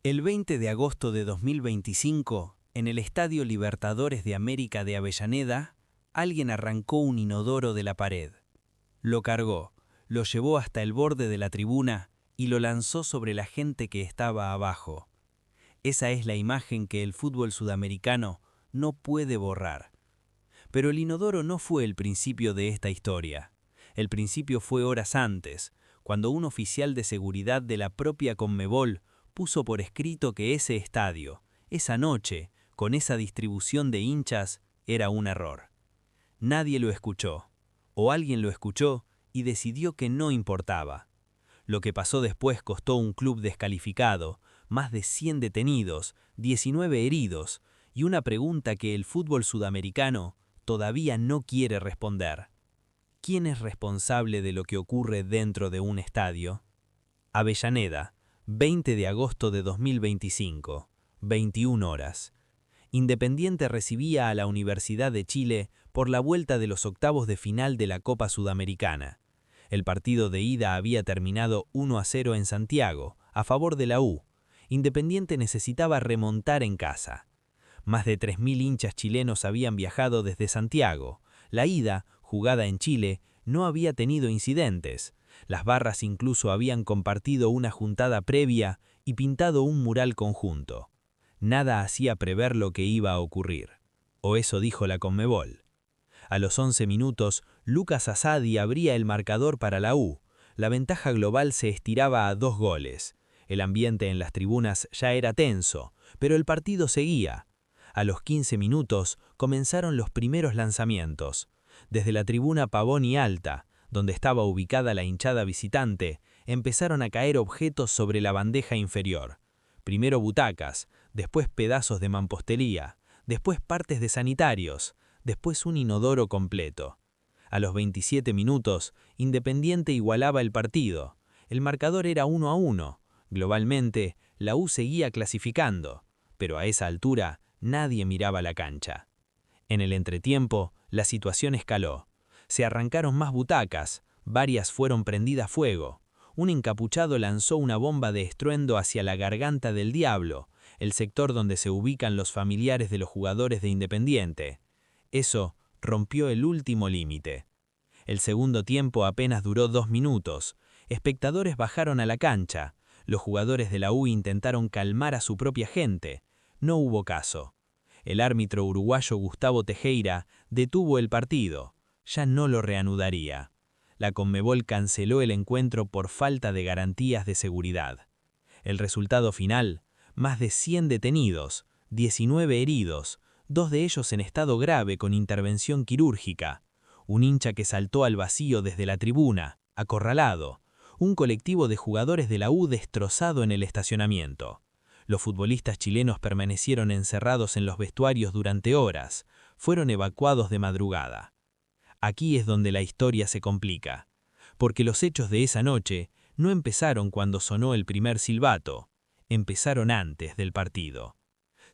El 20 de agosto de 2025, en el Estadio Libertadores de América de Avellaneda, alguien arrancó un inodoro de la pared. Lo cargó, lo llevó hasta el borde de la tribuna y lo lanzó sobre la gente que estaba abajo. Esa es la imagen que el fútbol sudamericano no puede borrar. Pero el inodoro no fue el principio de esta historia. El principio fue horas antes, cuando un oficial de seguridad de la propia Conmebol puso por escrito que ese estadio, esa noche, con esa distribución de hinchas, era un error. Nadie lo escuchó, o alguien lo escuchó y decidió que no importaba. Lo que pasó después costó un club descalificado, más de 100 detenidos, 19 heridos, y una pregunta que el fútbol sudamericano todavía no quiere responder. ¿Quién es responsable de lo que ocurre dentro de un estadio? Avellaneda, 20 de agosto de 2025, 21 horas. Independiente recibía a la Universidad de Chile por la vuelta de los octavos de final de la Copa Sudamericana. El partido de ida había terminado 1-0 en Santiago, a favor de la U. Independiente necesitaba remontar en casa. Más de 3.000 hinchas chilenos habían viajado desde Santiago. La ida, jugada en Chile, no había tenido incidentes. Las barras incluso habían compartido una juntada previa y pintado un mural conjunto. Nada hacía prever lo que iba a ocurrir. O eso dijo la Conmebol. A los 11 minutos, Lucas Asadi abría el marcador para la U. La ventaja global se estiraba a 2 goles. El ambiente en las tribunas ya era tenso, pero el partido seguía. A los 15 minutos comenzaron los primeros lanzamientos. Desde la tribuna Pavón y Alta, donde estaba ubicada la hinchada visitante, empezaron a caer objetos sobre la bandeja inferior. Primero butacas, después pedazos de mampostería, después partes de sanitarios, después un inodoro completo. A los 27 minutos, Independiente igualaba el partido. El marcador era 1-1. Globalmente, la U seguía clasificando, pero a esa altura nadie miraba la cancha. En el entretiempo, la situación escaló. Se arrancaron más butacas, varias fueron prendidas fuego. Un encapuchado lanzó una bomba de estruendo hacia la Garganta del Diablo, el sector donde se ubican los familiares de los jugadores de Independiente. Eso rompió el último límite. El segundo tiempo apenas duró 2 minutos. Espectadores bajaron a la cancha. Los jugadores de la U intentaron calmar a su propia gente. No hubo caso. El árbitro uruguayo Gustavo Tejera detuvo el partido. Ya no lo reanudaría. La Conmebol canceló el encuentro por falta de garantías de seguridad. El resultado final, más de 100 detenidos, 19 heridos, 2 de ellos en estado grave con intervención quirúrgica, un hincha que saltó al vacío desde la tribuna, acorralado, un colectivo de jugadores de la U destrozado en el estacionamiento. Los futbolistas chilenos permanecieron encerrados en los vestuarios durante horas, fueron evacuados de madrugada. Aquí es donde la historia se complica, porque los hechos de esa noche no empezaron cuando sonó el primer silbato, empezaron antes del partido.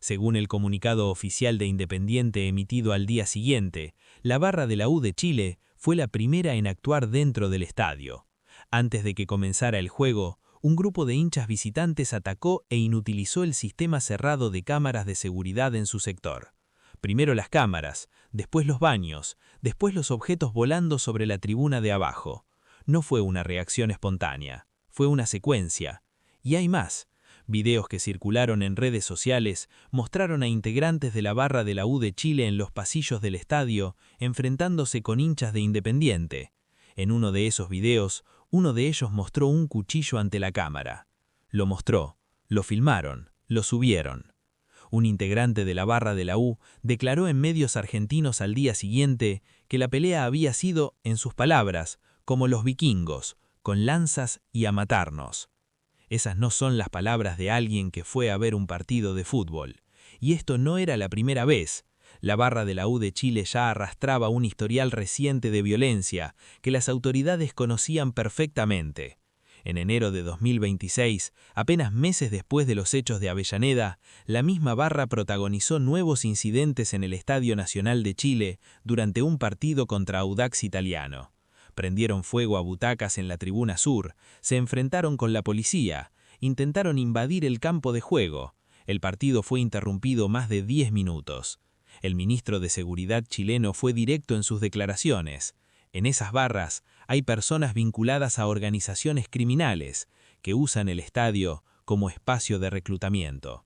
Según el comunicado oficial de Independiente emitido al día siguiente, la barra de la U de Chile fue la primera en actuar dentro del estadio. Antes de que comenzara el juego, un grupo de hinchas visitantes atacó e inutilizó el sistema cerrado de cámaras de seguridad en su sector. Primero las cámaras, después los baños, después los objetos volando sobre la tribuna de abajo. No fue una reacción espontánea, fue una secuencia. Y hay más. Videos que circularon en redes sociales mostraron a integrantes de la barra de la U de Chile en los pasillos del estadio enfrentándose con hinchas de Independiente. En uno de esos videos, uno de ellos mostró un cuchillo ante la cámara. Lo mostró, lo filmaron, lo subieron. Un integrante de la barra de la U declaró en medios argentinos al día siguiente que la pelea había sido, en sus palabras, como los vikingos, con lanzas y a matarnos. Esas no son las palabras de alguien que fue a ver un partido de fútbol. Y esto no era la primera vez. La barra de la U de Chile ya arrastraba un historial reciente de violencia que las autoridades conocían perfectamente. En enero de 2026, apenas meses después de los hechos de Avellaneda, la misma barra protagonizó nuevos incidentes en el Estadio Nacional de Chile durante un partido contra Audax Italiano. Prendieron fuego a butacas en la tribuna sur, se enfrentaron con la policía intentaron invadir el campo de juego. El partido fue interrumpido más de 10 minutos. El ministro de Seguridad chileno fue directo en sus declaraciones. En esas barras hay personas vinculadas a organizaciones criminales que usan el estadio como espacio de reclutamiento.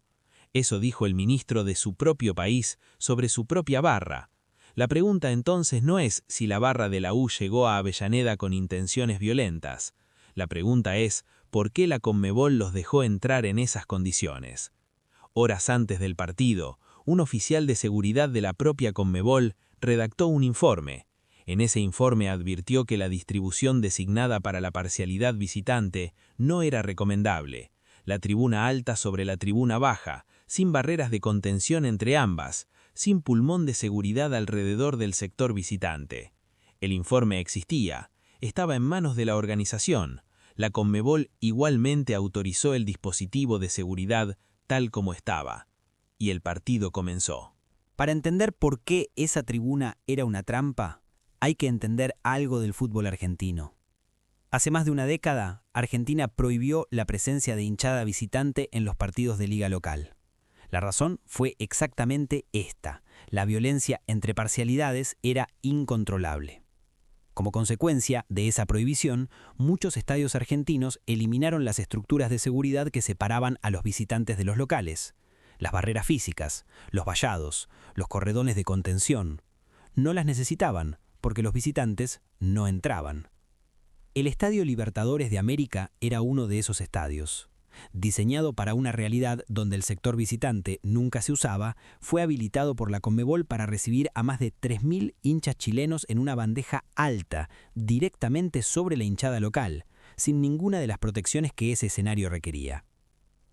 Eso dijo el ministro de su propio país sobre su propia barra. La pregunta entonces no es si la barra de la U llegó a Avellaneda con intenciones violentas. La pregunta es por qué la Conmebol los dejó entrar en esas condiciones. Horas antes del partido, un oficial de seguridad de la propia Conmebol redactó un informe. En ese informe advirtió que la distribución designada para la parcialidad visitante no era recomendable. La tribuna alta sobre la tribuna baja, sin barreras de contención entre ambas, sin pulmón de seguridad alrededor del sector visitante. El informe existía, estaba en manos de la organización. La Conmebol igualmente autorizó el dispositivo de seguridad tal como estaba. Y el partido comenzó. Para entender por qué esa tribuna era una trampa, hay que entender algo del fútbol argentino. Hace más de una década, Argentina prohibió la presencia de hinchada visitante en los partidos de liga local. La razón fue exactamente esta: la violencia entre parcialidades era incontrolable. Como consecuencia de esa prohibición, muchos estadios argentinos eliminaron las estructuras de seguridad que separaban a los visitantes de los locales, las barreras físicas, los vallados, los corredones de contención. No las necesitaban, porque los visitantes no entraban. El Estadio Libertadores de América era uno de esos estadios. Diseñado para una realidad donde el sector visitante nunca se usaba, fue habilitado por la Conmebol para recibir a más de 3.000 hinchas chilenos en una bandeja alta, directamente sobre la hinchada local, sin ninguna de las protecciones que ese escenario requería.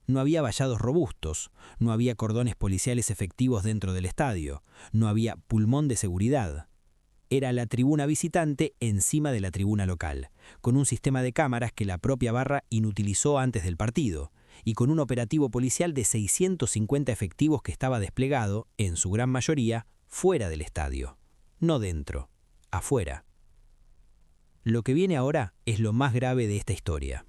No había vallados robustos, no había cordones policiales efectivos dentro del estadio, no había pulmón de seguridad. Era la tribuna visitante encima de la tribuna local, con un sistema de cámaras que la propia barra inutilizó antes del partido, y con un operativo policial de 650 efectivos que estaba desplegado, en su gran mayoría, fuera del estadio. No dentro, afuera. Lo que viene ahora es lo más grave de esta historia.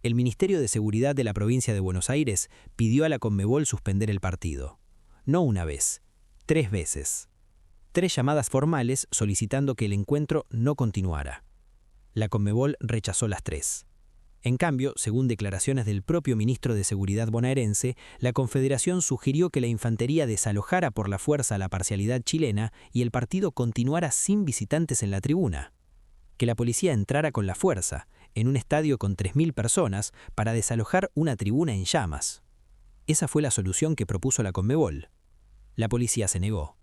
El Ministerio de Seguridad de la provincia de Buenos Aires pidió a la Conmebol suspender el partido. No una vez, 3 veces. 3 llamadas formales solicitando que el encuentro no continuara. La Conmebol rechazó las 3. En cambio, según declaraciones del propio ministro de Seguridad bonaerense, la Confederación sugirió que la infantería desalojara por la fuerza a la parcialidad chilena y el partido continuara sin visitantes en la tribuna. Que la policía entrara con la fuerza, en un estadio con 3.000 personas, para desalojar una tribuna en llamas. Esa fue la solución que propuso la Conmebol. La policía se negó.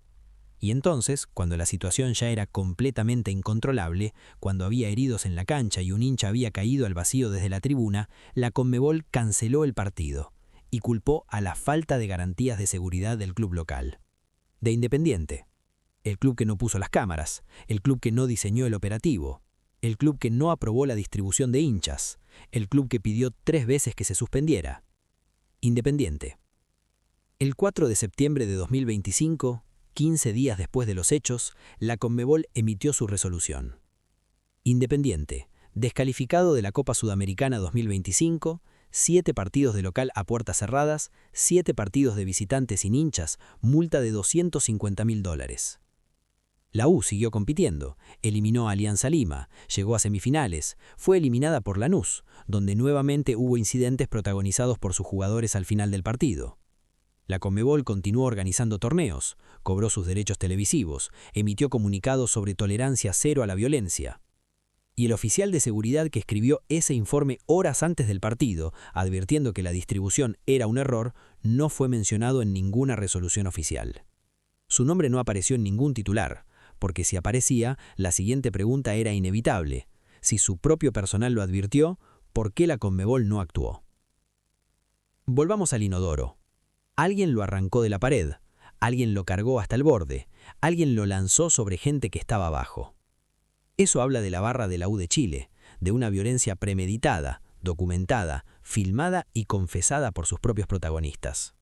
Y entonces, cuando la situación ya era completamente incontrolable, cuando había heridos en la cancha y un hincha había caído al vacío desde la tribuna, la Conmebol canceló el partido y culpó a la falta de garantías de seguridad del club local. De Independiente, el club que no puso las cámaras, el club que no diseñó el operativo, el club que no aprobó la distribución de hinchas, el club que pidió 3 veces que se suspendiera. Independiente. El 4 de septiembre de 2025, 15 días después de los hechos, la Conmebol emitió su resolución. Independiente, descalificado de la Copa Sudamericana 2025, 7 partidos de local a puertas cerradas, 7 partidos de visitantes sin hinchas, multa de $250.000. La U siguió compitiendo, eliminó a Alianza Lima, llegó a semifinales, fue eliminada por Lanús, donde nuevamente hubo incidentes protagonizados por sus jugadores al final del partido. La Conmebol continuó organizando torneos, cobró sus derechos televisivos, emitió comunicados sobre tolerancia cero a la violencia. Y el oficial de seguridad que escribió ese informe horas antes del partido, advirtiendo que la distribución era un error, no fue mencionado en ninguna resolución oficial. Su nombre no apareció en ningún titular, porque si aparecía, la siguiente pregunta era inevitable. Si su propio personal lo advirtió, ¿por qué la Conmebol no actuó? Volvamos al inodoro. Alguien lo arrancó de la pared, alguien lo cargó hasta el borde, alguien lo lanzó sobre gente que estaba abajo. Eso habla de la barra de la U de Chile, de una violencia premeditada, documentada, filmada y confesada por sus propios protagonistas.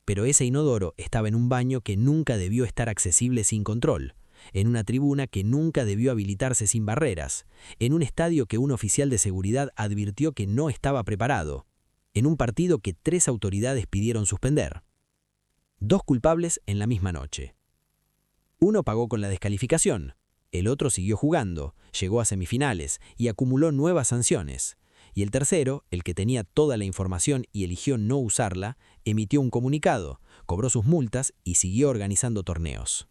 Pero ese inodoro estaba en un baño que nunca debió estar accesible sin control, en una tribuna que nunca debió habilitarse sin barreras, en un estadio que un oficial de seguridad advirtió que no estaba preparado. en un partido que 3 autoridades pidieron suspender. 2 culpables en la misma noche. Uno pagó con la descalificación, el otro siguió jugando, llegó a semifinales y acumuló nuevas sanciones. Y el tercero, el que tenía toda la información y eligió no usarla, emitió un comunicado, cobró sus multas y siguió organizando torneos.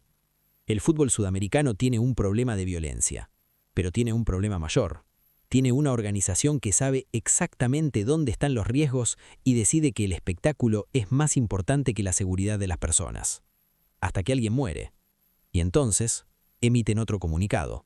El fútbol sudamericano tiene un problema de violencia, pero tiene un problema mayor. Tiene una organización que sabe exactamente dónde están los riesgos y decide que el espectáculo es más importante que la seguridad de las personas. Hasta que alguien muere. Y entonces emiten otro comunicado.